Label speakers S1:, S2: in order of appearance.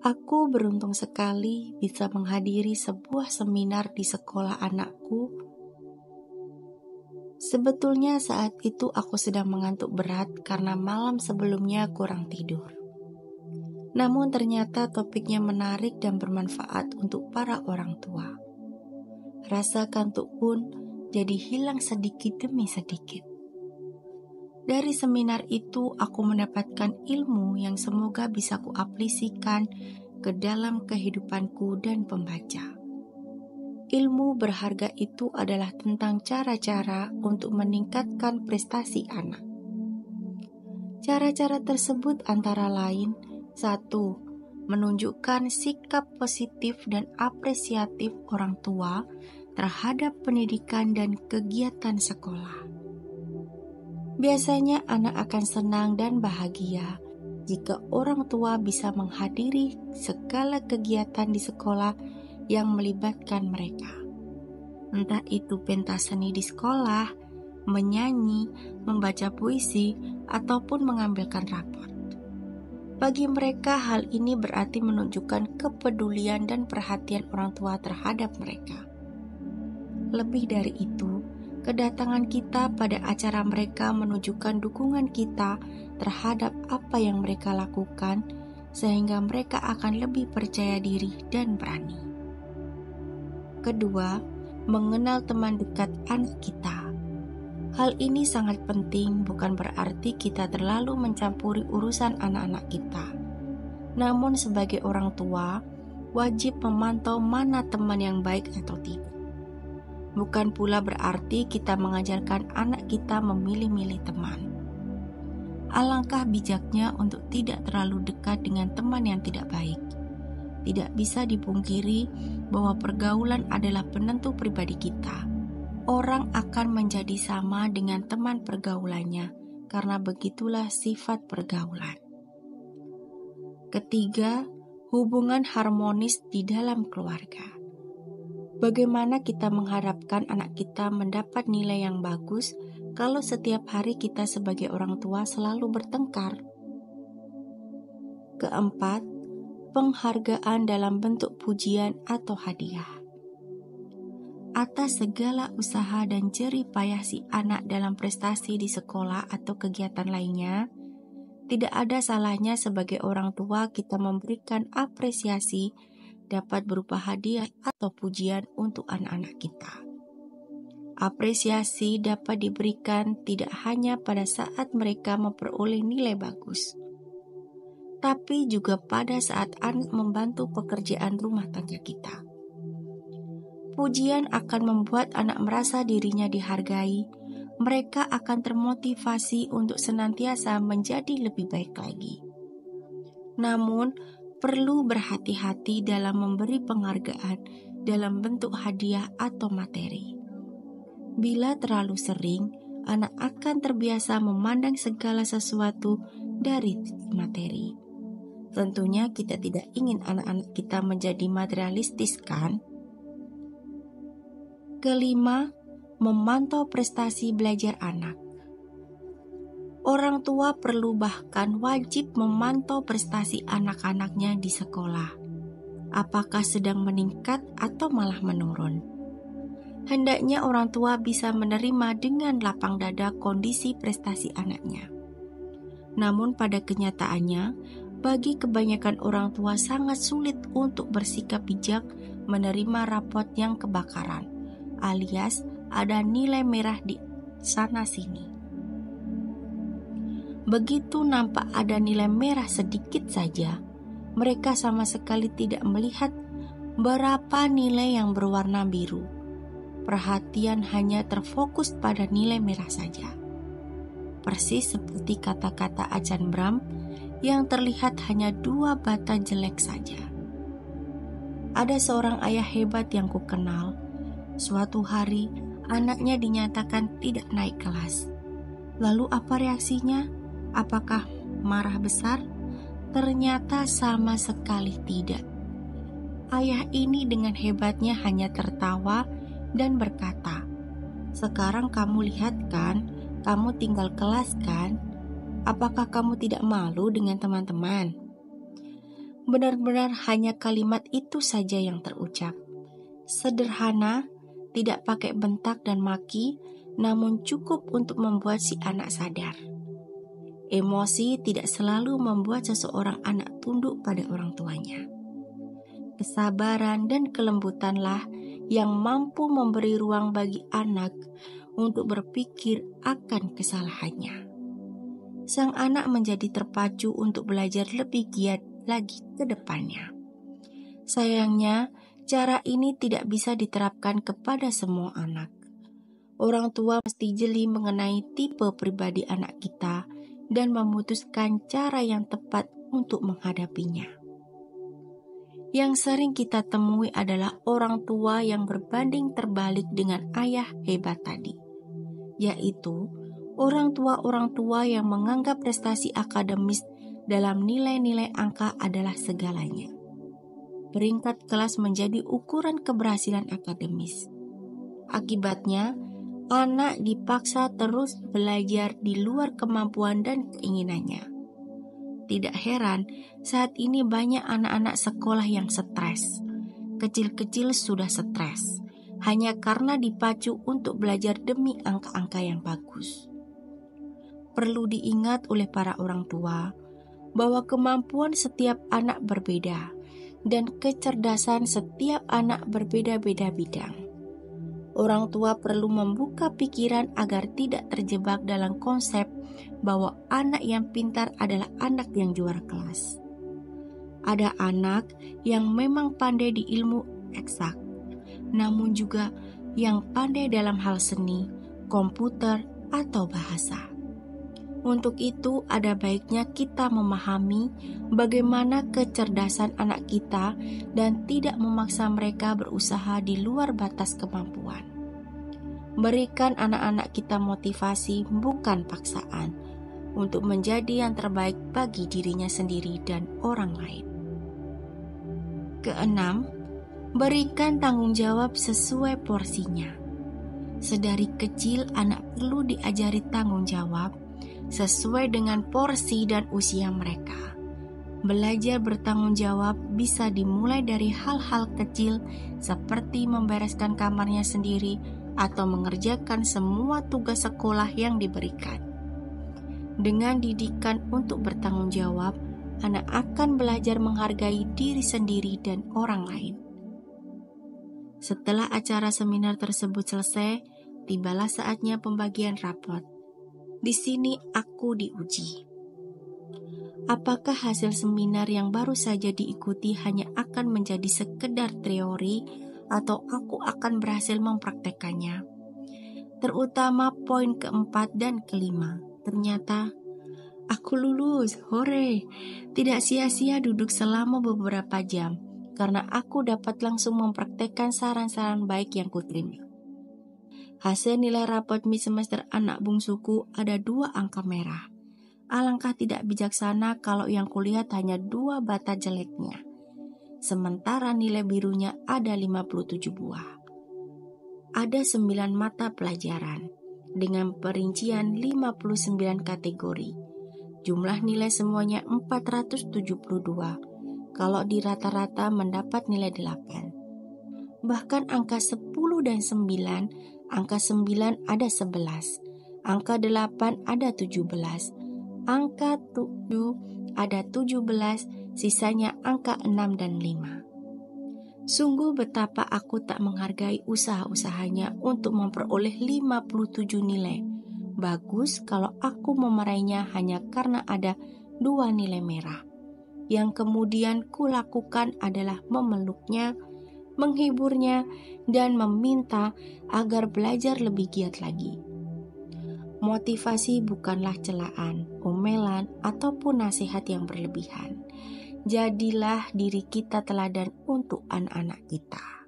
S1: Aku beruntung sekali bisa menghadiri sebuah seminar di sekolah anakku. Sebetulnya saat itu aku sedang mengantuk berat karena malam sebelumnya kurang tidur. Namun ternyata topiknya menarik dan bermanfaat untuk para orang tua. Rasa kantuk pun jadi hilang sedikit demi sedikit. Dari seminar itu aku mendapatkan ilmu yang semoga bisa kuaplikasikan ke dalam kehidupanku dan pembaca. Ilmu berharga itu adalah tentang cara-cara untuk meningkatkan prestasi anak. Cara-cara tersebut antara lain: 1. Menunjukkan sikap positif dan apresiatif orang tua terhadap pendidikan dan kegiatan sekolah. Biasanya anak akan senang dan bahagia jika orang tua bisa menghadiri segala kegiatan di sekolah yang melibatkan mereka. Entah itu pentas seni di sekolah, menyanyi, membaca puisi, ataupun mengambilkan rapor. Bagi mereka hal ini berarti menunjukkan kepedulian dan perhatian orang tua terhadap mereka. Lebih dari itu, kedatangan kita pada acara mereka menunjukkan dukungan kita terhadap apa yang mereka lakukan, sehingga mereka akan lebih percaya diri dan berani. Kedua, mengenal teman dekat anak kita. Hal ini sangat penting, bukan berarti kita terlalu mencampuri urusan anak-anak kita. Namun sebagai orang tua, wajib memantau mana teman yang baik atau tidak. Bukan pula berarti kita mengajarkan anak kita memilih-milih teman. Alangkah bijaknya untuk tidak terlalu dekat dengan teman yang tidak baik. Tidak bisa dipungkiri bahwa pergaulan adalah penentu pribadi kita. Orang akan menjadi sama dengan teman pergaulannya, karena begitulah sifat pergaulan. Ketiga, hubungan harmonis di dalam keluarga. Bagaimana kita mengharapkan anak kita mendapat nilai yang bagus kalau setiap hari kita sebagai orang tua selalu bertengkar? Keempat, penghargaan dalam bentuk pujian atau hadiah. Atas segala usaha dan jerih payah si anak dalam prestasi di sekolah atau kegiatan lainnya, tidak ada salahnya sebagai orang tua kita memberikan apresiasi dapat berupa hadiah atau pujian untuk anak-anak kita. Apresiasi dapat diberikan tidak hanya pada saat mereka memperoleh nilai bagus, tapi juga pada saat anak membantu pekerjaan rumah tangga kita. Pujian akan membuat anak merasa dirinya dihargai. Mereka akan termotivasi untuk senantiasa menjadi lebih baik lagi. Namun, perlu berhati-hati dalam memberi penghargaan dalam bentuk hadiah atau materi. Bila terlalu sering, anak akan terbiasa memandang segala sesuatu dari materi. Tentunya kita tidak ingin anak-anak kita menjadi materialistis, kan? Kelima, memantau prestasi belajar anak. Orang tua perlu bahkan wajib memantau prestasi anak-anaknya di sekolah. Apakah sedang meningkat atau malah menurun? Hendaknya orang tua bisa menerima dengan lapang dada kondisi prestasi anaknya. Namun pada kenyataannya, bagi kebanyakan orang tua sangat sulit untuk bersikap bijak menerima rapot yang kebakaran, alias ada nilai merah di sana-sini. Begitu nampak ada nilai merah sedikit saja, mereka sama sekali tidak melihat berapa nilai yang berwarna biru. Perhatian hanya terfokus pada nilai merah saja. Persis seperti kata-kata Ajan Bram yang terlihat hanya 2 bata jelek saja. Ada seorang ayah hebat yang kukenal. Suatu hari, anaknya dinyatakan tidak naik kelas. Lalu apa reaksinya? Apakah marah besar? Ternyata sama sekali tidak. Ayah ini dengan hebatnya hanya tertawa dan berkata, "Sekarang kamu lihat kan, kamu tinggal kelas kan? Apakah kamu tidak malu dengan teman-teman?" benar-benar hanya kalimat itu saja yang terucap. Sederhana, tidak pakai bentak dan maki, namun cukup untuk membuat si anak sadar. Emosi tidak selalu membuat seseorang anak tunduk pada orang tuanya. Kesabaran dan kelembutanlah yang mampu memberi ruang bagi anak untuk berpikir akan kesalahannya. Sang anak menjadi terpacu untuk belajar lebih giat lagi ke depannya. Sayangnya, cara ini tidak bisa diterapkan kepada semua anak. Orang tua mesti jeli mengenai tipe pribadi anak kita dan memutuskan cara yang tepat untuk menghadapinya. Yang sering kita temui adalah orang tua yang berbanding terbalik dengan ayah hebat tadi, yaitu orang tua yang menganggap prestasi akademis dalam nilai-nilai angka adalah segalanya. Peringkat kelas menjadi ukuran keberhasilan akademis. Akibatnya, anak dipaksa terus belajar di luar kemampuan dan keinginannya. Tidak heran, saat ini banyak anak-anak sekolah yang stres. Kecil-kecil sudah stres, hanya karena dipacu untuk belajar demi angka-angka yang bagus. Perlu diingat oleh para orang tua bahwa kemampuan setiap anak berbeda dan kecerdasan setiap anak berbeda-beda bidang. Orang tua perlu membuka pikiran agar tidak terjebak dalam konsep bahwa anak yang pintar adalah anak yang juara kelas. Ada anak yang memang pandai di ilmu eksak, namun juga yang pandai dalam hal seni, komputer, atau bahasa. Untuk itu, ada baiknya kita memahami bagaimana kecerdasan anak kita dan tidak memaksa mereka berusaha di luar batas kemampuan. Berikan anak-anak kita motivasi, bukan paksaan, untuk menjadi yang terbaik bagi dirinya sendiri dan orang lain. Keenam, berikan tanggung jawab sesuai porsinya. Sedari kecil, anak perlu diajari tanggung jawab sesuai dengan porsi dan usia mereka. Belajar bertanggung jawab bisa dimulai dari hal-hal kecil seperti membereskan kamarnya sendiri atau mengerjakan semua tugas sekolah yang diberikan. Dengan didikan untuk bertanggung jawab, anak akan belajar menghargai diri sendiri dan orang lain. Setelah acara seminar tersebut selesai, tibalah saatnya pembagian rapot. Di sini aku diuji. Apakah hasil seminar yang baru saja diikuti hanya akan menjadi sekedar teori atau aku akan berhasil mempraktekannya? Terutama poin keempat dan kelima. Ternyata aku lulus, hore! Tidak sia-sia duduk selama beberapa jam karena aku dapat langsung mempraktekkan saran-saran baik yang kuterima. Hasil nilai rapot mid semester anak bungsuku ada 2 angka merah. Alangkah tidak bijaksana kalau yang kulihat hanya 2 bata jeleknya. Sementara nilai birunya ada 57 buah. Ada 9 mata pelajaran dengan perincian 59 kategori. Jumlah nilai semuanya 472. Kalau di rata-rata mendapat nilai 8. Bahkan angka 10 dan 9, angka 9 ada 11, angka 8 ada 17, angka 7 ada 17, sisanya angka 6 dan 5. Sungguh betapa aku tak menghargai usaha-usahanya untuk memperoleh 57 nilai. Bagus kalau aku memarahinya hanya karena ada 2 nilai merah. Yang kemudian kulakukan adalah memeluknya, menghiburnya, dan meminta agar belajar lebih giat lagi. Motivasi bukanlah celaan, omelan, ataupun nasihat yang berlebihan. Jadilah diri kita teladan untuk anak-anak kita.